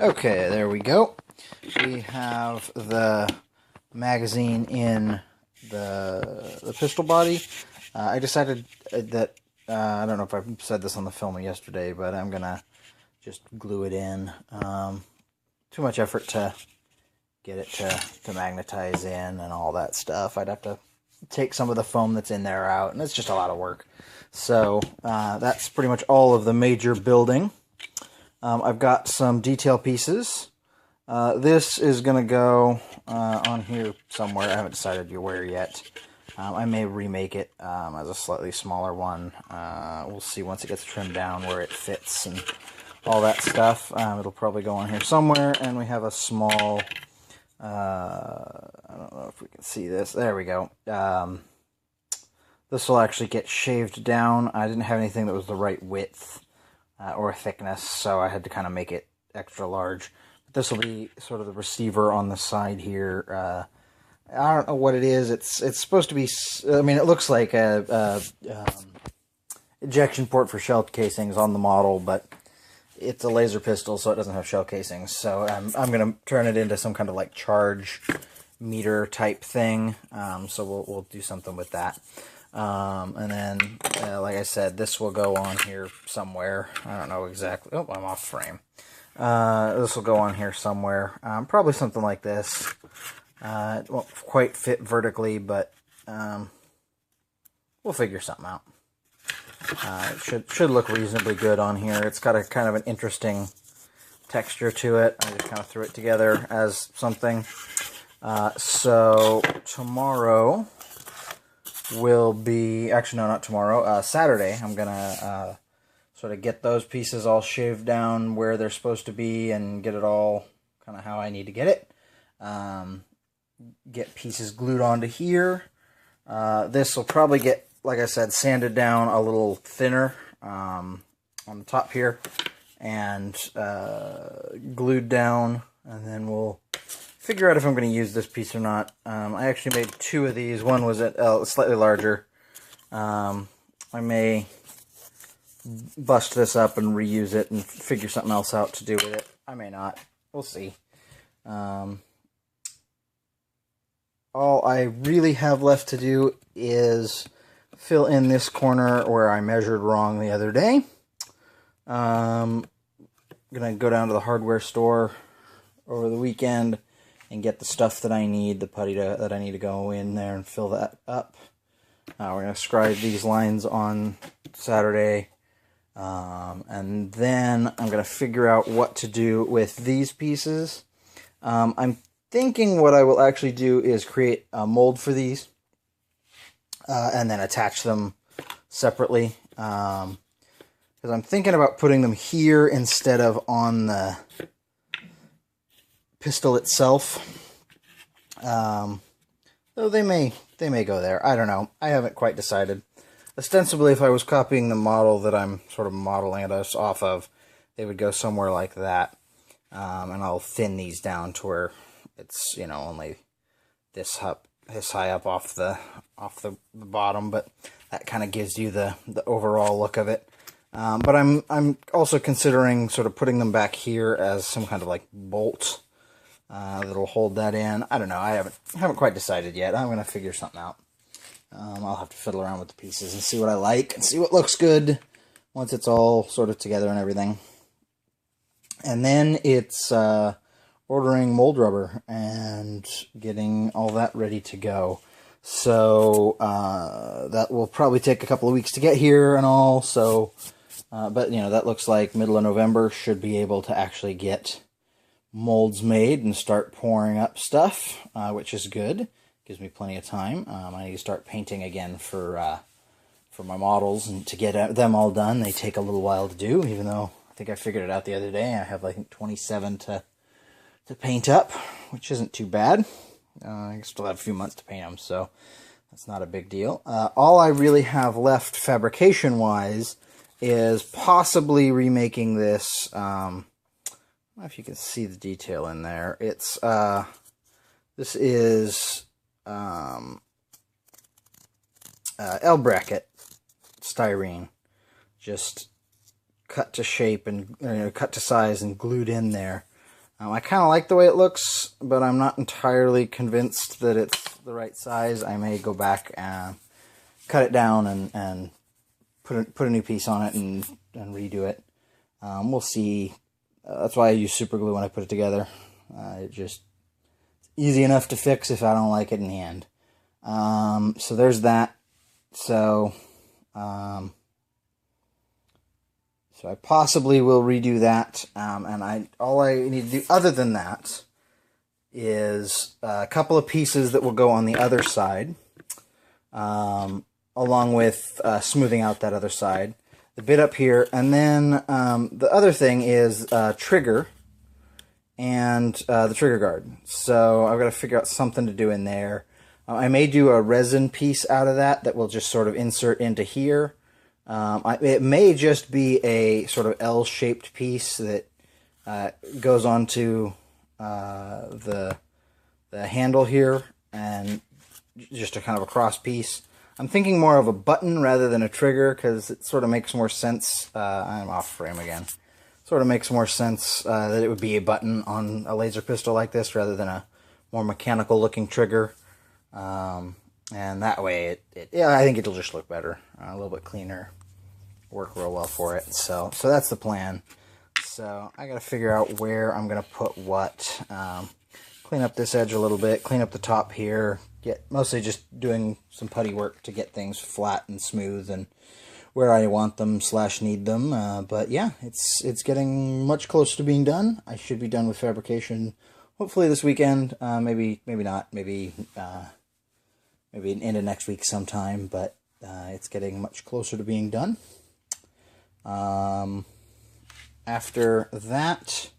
Okay, there we go. We have the magazine in the pistol body. I decided that, I don't know if I said this on the film yesterday, but I'm going to just glue it in. Too much effort to get it to magnetize in and all that stuff. I'd have to take some of the foam that's in there out, and it's just a lot of work. So that's pretty much all of the major building. I've got some detail pieces. This is going to go on here somewhere. I haven't decided where yet. I may remake it as a slightly smaller one. We'll see once it gets trimmed down where it fits and all that stuff. It'll probably go on here somewhere. And we have a small, I don't know if we can see this. There we go. This will actually get shaved down. I didn't have anything that was the right width or thickness, so I had to kind of make it extra large. But this will be sort of the receiver on the side here. I don't know what it is. It's supposed to be, I mean, it looks like a ejection port for shell casings on the model, but it's a laser pistol, so it doesn't have shell casings. So I'm going to turn it into some kind of like charge meter type thing. So we'll do something with that. And then, like I said, this will go on here somewhere. I don't know exactly. Oh, I'm off frame. This will go on here somewhere. Probably something like this. It won't quite fit vertically, but we'll figure something out. It should look reasonably good on here. It's got a kind of an interesting texture to it. I just kind of threw it together as something. So tomorrow will be, actually no, not tomorrow, Saturday. I'm gonna sort of get those pieces all shaved down where they're supposed to be and get it all kind of how I need to get it. Get pieces glued onto here. This will probably get, like I said, sanded down a little thinner on the top here and glued down, and then we'll figure out if I'm going to use this piece or not. I actually made two of these. One was slightly larger. I may bust this up and reuse it and figure something else out to do with it. I may not. We'll see. All I really have left to do is fill in this corner where I measured wrong the other day. I'm going to go down to the hardware store over the weekend and get the stuff that I need, the putty that I need to go in there and fill that up. We're going to scribe these lines on Saturday. And then I'm going to figure out what to do with these pieces. I'm thinking what I will actually do is create a mold for these. And then attach them separately. Because I'm thinking about putting them here instead of on the pistol itself. Though they may go there. I don't know. I haven't quite decided. Ostensibly, if I was copying the model that I'm sort of modeling it off of, they would go somewhere like that. And I'll thin these down to where it's, you know, only this high up off the bottom, but that kind of gives you the overall look of it. But I'm also considering sort of putting them back here as some kind of like bolt that'll hold that in. I don't know. I haven't quite decided yet. I'm gonna figure something out. I'll have to fiddle around with the pieces and see what I like and see what looks good once it's all sort of together and everything. And then it's ordering mold rubber and getting all that ready to go. So that will probably take a couple of weeks to get here and all. So, but you know, that looks like middle of November should be able to actually get molds made and start pouring up stuff, which is good. Gives me plenty of time. I need to start painting again for my models, and to get them all done, they take a little while to do. Even though I think I figured it out the other day, I have like 27 to paint up, which isn't too bad. I still have a few months to paint them, so that's not a big deal. All I really have left fabrication-wise is possibly remaking this. I don't know if you can see the detail in there. It's this is L-bracket styrene, just cut to shape and cut to size and glued in there. I kind of like the way it looks, but I'm not entirely convinced that it's the right size. I may go back and cut it down and put a new piece on it and redo it. We'll see. That's why I use super glue when I put it together. It's just easy enough to fix if I don't like it in the end. So there's that. So I possibly will redo that, and all I need to do other than that is a couple of pieces that will go on the other side, along with smoothing out that other side, the bit up here, and then the other thing is trigger and the trigger guard. So I've got to figure out something to do in there. I may do a resin piece out of that will just sort of insert into here. It may just be a sort of L-shaped piece that goes onto the handle here, and just a kind of a cross piece. I'm thinking more of a button rather than a trigger, because it sort of makes more sense. I'm off frame again. Sort of makes more sense that it would be a button on a laser pistol like this rather than a more mechanical looking trigger. And that way, yeah, I think it'll just look better, a little bit cleaner, work real well for it. So that's the plan. So I got to figure out where I'm going to put what. Clean up this edge a little bit, clean up the top here. Mostly just doing some putty work to get things flat and smooth and where I want them / need them. But yeah, it's getting much closer to being done. I should be done with fabrication hopefully this weekend. Maybe not. Maybe into next week sometime, but it's getting much closer to being done. After that,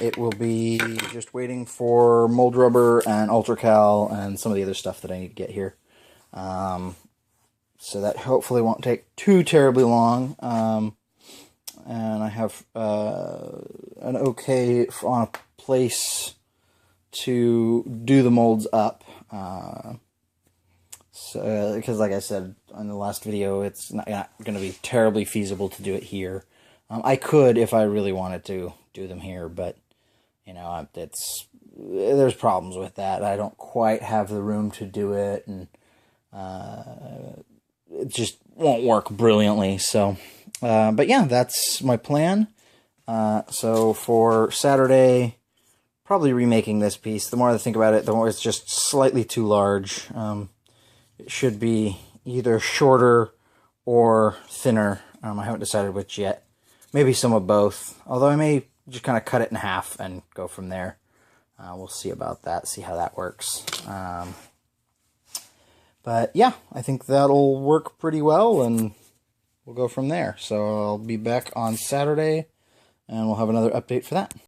it will be just waiting for mold rubber and ultracal and some of the other stuff that I need to get here. So that hopefully won't take too terribly long. And I have an okay on a place to do the molds up. Because like I said in the last video, it's not going to be terribly feasible to do it here. I could if I really wanted to do them here, but you know, there's problems with that. I don't quite have the room to do it, and it just won't work brilliantly. So, but yeah, that's my plan. So for Saturday, probably remaking this piece. The more I think about it, the more it's just slightly too large. It should be either shorter or thinner. I haven't decided which yet. Maybe some of both. Although I may just kind of cut it in half and go from there. We'll see about that, see how that works. But yeah, I think that'll work pretty well, and we'll go from there. So I'll be back on Saturday, and we'll have another update for that.